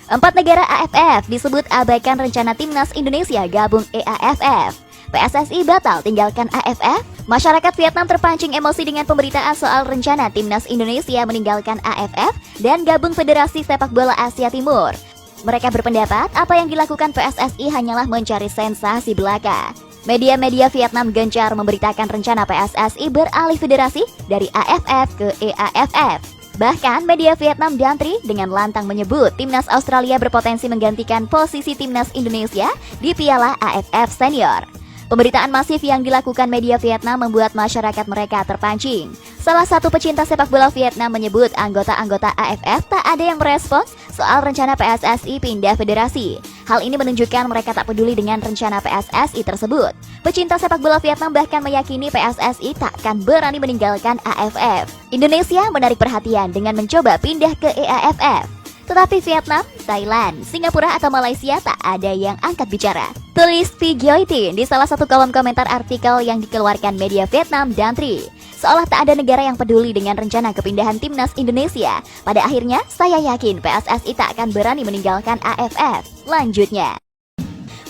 Empat negara AFF disebut abaikan rencana timnas Indonesia gabung EAFF. PSSI batal tinggalkan AFF. Masyarakat Vietnam terpancing emosi dengan pemberitaan soal rencana timnas Indonesia meninggalkan AFF dan gabung Federasi Sepak Bola Asia Timur. Mereka berpendapat apa yang dilakukan PSSI hanyalah mencari sensasi belaka. Media-media Vietnam gencar memberitakan rencana PSSI beralih federasi dari AFF ke EAFF. Bahkan media Vietnam Dantri dengan lantang menyebut timnas Australia berpotensi menggantikan posisi timnas Indonesia di Piala AFF Senior. Pemberitaan masif yang dilakukan media Vietnam membuat masyarakat mereka terpancing. Salah satu pecinta sepak bola Vietnam menyebut anggota-anggota AFF tak ada yang merespons soal rencana PSSI pindah federasi. Hal ini menunjukkan mereka tak peduli dengan rencana PSSI tersebut. Pecinta sepak bola Vietnam bahkan meyakini PSSI takkan berani meninggalkan AFF. Indonesia menarik perhatian dengan mencoba pindah ke EAFF. Tetapi Vietnam, Thailand, Singapura atau Malaysia tak ada yang angkat bicara. Tulis P. Gioitin di salah satu kolom komentar artikel yang dikeluarkan media Vietnam Dantri. Seolah tak ada negara yang peduli dengan rencana kepindahan timnas Indonesia. Pada akhirnya, saya yakin PSSI tak akan berani meninggalkan AFF. Lanjutnya,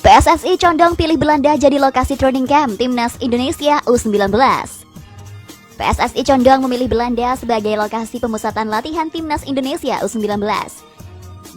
PSSI condong pilih Belanda jadi lokasi training camp timnas Indonesia U19. PSSI condong memilih Belanda sebagai lokasi pemusatan latihan timnas Indonesia U19.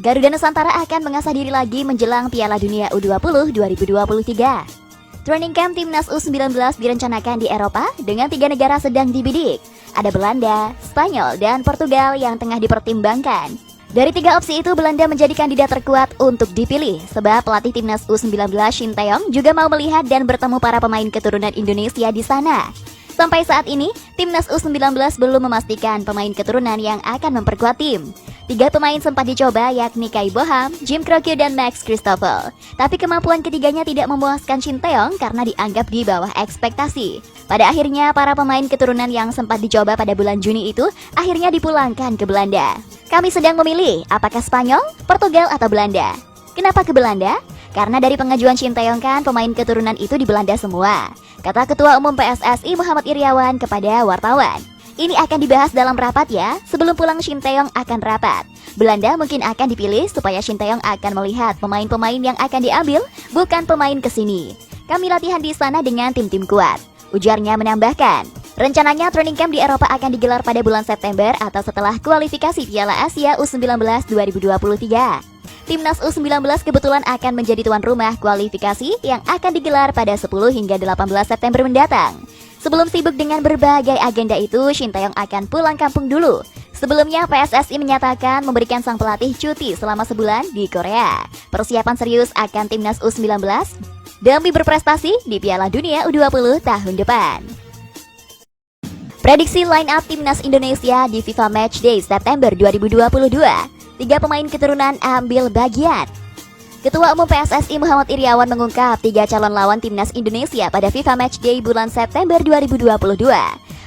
Garuda Nusantara akan mengasah diri lagi menjelang Piala Dunia U20 2023. Training camp timnas U19 direncanakan di Eropa dengan 3 negara sedang dibidik. Ada Belanda, Spanyol, dan Portugal yang tengah dipertimbangkan. Dari 3 opsi itu, Belanda menjadi kandidat terkuat untuk dipilih, sebab pelatih timnas U19 Shin Tae-yong juga mau melihat dan bertemu para pemain keturunan Indonesia di sana. Sampai saat ini, timnas U19 belum memastikan pemain keturunan yang akan memperkuat tim. 3 pemain sempat dicoba, yakni Kai Boham, Jim Krokyo, dan Max Christoffel. Tapi kemampuan ketiganya tidak memuaskan Shin Tae-yong karena dianggap di bawah ekspektasi. Pada akhirnya, para pemain keturunan yang sempat dicoba pada bulan Juni itu akhirnya dipulangkan ke Belanda. Kami sedang memilih apakah Spanyol, Portugal, atau Belanda. Kenapa ke Belanda? Karena dari pengajuan Shin Tae-yong kan pemain keturunan itu di Belanda semua, kata Ketua Umum PSSI Muhammad Iryawan kepada wartawan. Ini akan dibahas dalam rapat ya, sebelum pulang Shin Tae-yong akan rapat. Belanda mungkin akan dipilih supaya Shin Tae-yong akan melihat pemain-pemain yang akan diambil, bukan pemain kesini. Kami latihan di sana dengan tim-tim kuat, ujarnya menambahkan. Rencananya training camp di Eropa akan digelar pada bulan September atau setelah kualifikasi Piala Asia U19 2023. Timnas U19 kebetulan akan menjadi tuan rumah kualifikasi yang akan digelar pada 10 hingga 18 September mendatang. Sebelum sibuk dengan berbagai agenda itu, Shin Tae-yong akan pulang kampung dulu. Sebelumnya, PSSI menyatakan memberikan sang pelatih cuti selama sebulan di Korea. Persiapan serius akan timnas U19 demi berprestasi di Piala Dunia U20 tahun depan. Prediksi line up timnas Indonesia di FIFA Matchday September 2022. 3 pemain keturunan ambil bagian. Ketua Umum PSSI Muhammad Iryawan mengungkap 3 calon lawan timnas Indonesia pada FIFA Matchday bulan September 2022.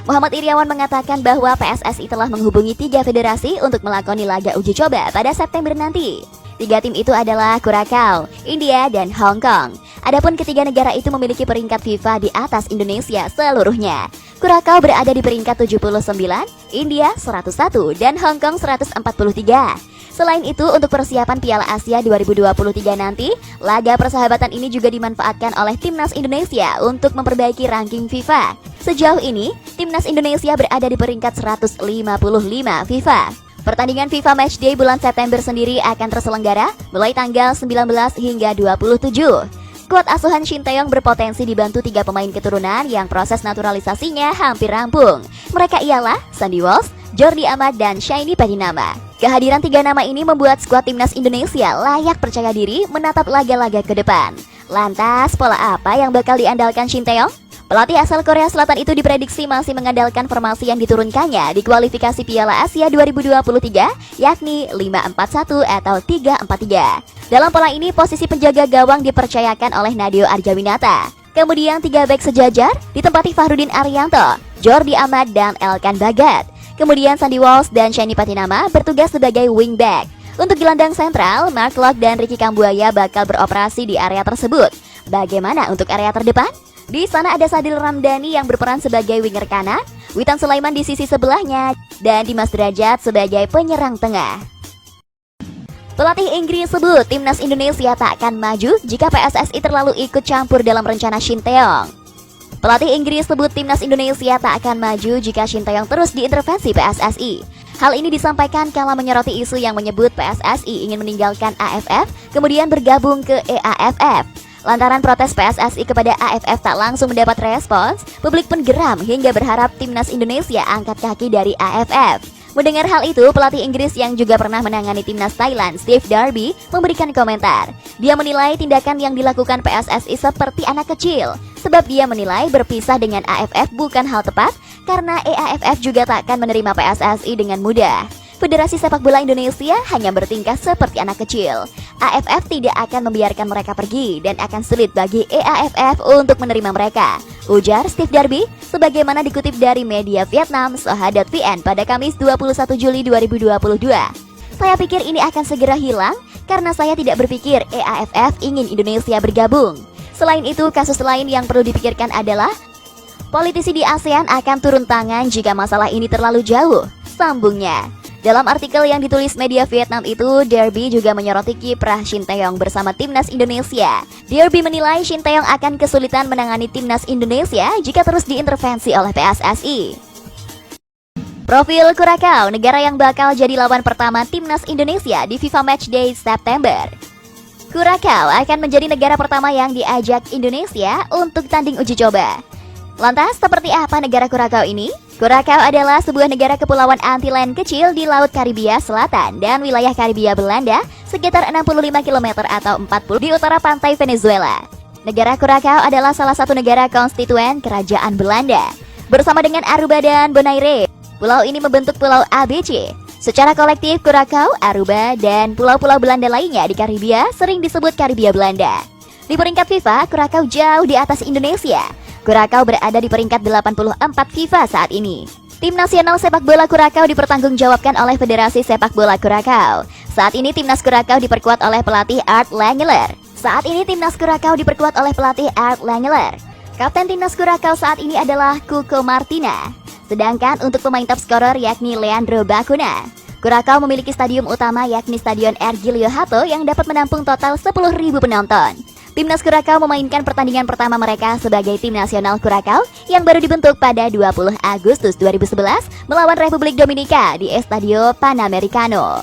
Muhammad Iryawan mengatakan bahwa PSSI telah menghubungi 3 federasi untuk melakoni laga uji coba pada September nanti. 3 tim itu adalah Curaçao, India, dan Hong Kong. Adapun ketiga negara itu memiliki peringkat FIFA di atas Indonesia seluruhnya. Curaçao berada di peringkat 79, India 101, dan Hong Kong 143. Selain itu, untuk persiapan Piala Asia 2023 nanti, laga persahabatan ini juga dimanfaatkan oleh timnas Indonesia untuk memperbaiki ranking FIFA. Sejauh ini, timnas Indonesia berada di peringkat 155 FIFA. Pertandingan FIFA Matchday bulan September sendiri akan terselenggara mulai tanggal 19 hingga 27. Skuad asuhan Shin Tae-yong berpotensi dibantu 3 pemain keturunan yang proses naturalisasinya hampir rampung. Mereka ialah Sandy Walsh, Jordi Amat, dan Shiny Patinama. Kehadiran 3 nama ini membuat skuad timnas Indonesia layak percaya diri menatap laga-laga ke depan. Lantas, pola apa yang bakal diandalkan Shin Tae-yong? Pelatih asal Korea Selatan itu diprediksi masih mengandalkan formasi yang diturunkannya di kualifikasi Piala Asia 2023, yakni 5-4-1 atau 3-4-3. Dalam pola ini, posisi penjaga gawang dipercayakan oleh Nadeo Arjawinata. Kemudian 3 bek sejajar ditempati Fahrudin Arianto, Jordi Amat, dan Elkan Bagat. Kemudian Sandy Walsh dan Shiny Patinama bertugas sebagai wingback. Untuk gelandang sentral, Mark Locke dan Ricky Kambuaya bakal beroperasi di area tersebut. Bagaimana untuk area terdepan? Di sana ada Sadil Ramdhani yang berperan sebagai winger kanan, Witan Sulaiman di sisi sebelahnya, dan Dimas Derajat sebagai penyerang tengah. Pelatih Inggris sebut timnas Indonesia tak akan maju jika PSSI terlalu ikut campur dalam rencana Shin Tae-yong. Pelatih Inggris sebut timnas Indonesia tak akan maju jika Shin Tae-yong terus diintervensi PSSI. Hal ini disampaikan kala menyoroti isu yang menyebut PSSI ingin meninggalkan AFF kemudian bergabung ke EAFF. Lantaran protes PSSI kepada AFF tak langsung mendapat respons, publik pun geram hingga berharap timnas Indonesia angkat kaki dari AFF. Mendengar hal itu, pelatih Inggris yang juga pernah menangani timnas Thailand, Steve Darby, memberikan komentar. Dia menilai tindakan yang dilakukan PSSI seperti anak kecil, sebab dia menilai berpisah dengan AFF bukan hal tepat, karena EAFF juga tak akan menerima PSSI dengan mudah. Federasi Sepak Bola Indonesia hanya bertingkah seperti anak kecil. AFF tidak akan membiarkan mereka pergi dan akan sulit bagi EAFF untuk menerima mereka, ujar Steve Darby, sebagaimana dikutip dari media Vietnam Soha.vn pada Kamis 21 Juli 2022. Saya pikir ini akan segera hilang karena saya tidak berpikir EAFF ingin Indonesia bergabung. Selain itu, kasus lain yang perlu dipikirkan adalah politisi di ASEAN akan turun tangan jika masalah ini terlalu jauh, sambungnya. Dalam artikel yang ditulis media Vietnam itu, Darby juga menyoroti kiprah Shin Tae-yong bersama timnas Indonesia. Darby menilai Shin Tae-yong akan kesulitan menangani timnas Indonesia jika terus diintervensi oleh PSSI. Profil Curaçao, negara yang bakal jadi lawan pertama timnas Indonesia di FIFA Matchday September. Curaçao akan menjadi negara pertama yang diajak Indonesia untuk tanding uji coba. Lantas, seperti apa negara Curaçao ini? Curaçao adalah sebuah negara kepulauan Antillen kecil di Laut Karibia Selatan dan wilayah Karibia Belanda sekitar 65 km atau 40 di utara pantai Venezuela. Negara Curaçao adalah salah satu negara konstituen Kerajaan Belanda. Bersama dengan Aruba dan Bonaire, pulau ini membentuk Pulau ABC. Secara kolektif, Curaçao, Aruba, dan pulau-pulau Belanda lainnya di Karibia sering disebut Karibia Belanda. Di peringkat FIFA, Curaçao jauh di atas Indonesia. Curaçao berada di peringkat 84 FIFA saat ini. Tim nasional sepak bola Curaçao dipertanggungjawabkan oleh Federasi Sepak Bola Curaçao. Saat ini timnas Curaçao diperkuat oleh pelatih Art Langelaar. Kapten timnas Curaçao saat ini adalah Cuco Martina. Sedangkan untuk pemain top scorer yakni Leandro Bacuna. Curaçao memiliki stadium utama yakni Stadion Ergilio Hato yang dapat menampung total 10.000 penonton. Timnas Curaçao memainkan pertandingan pertama mereka sebagai tim nasional Curaçao yang baru dibentuk pada 20 Agustus 2011 melawan Republik Dominika di Estadio Panamericano.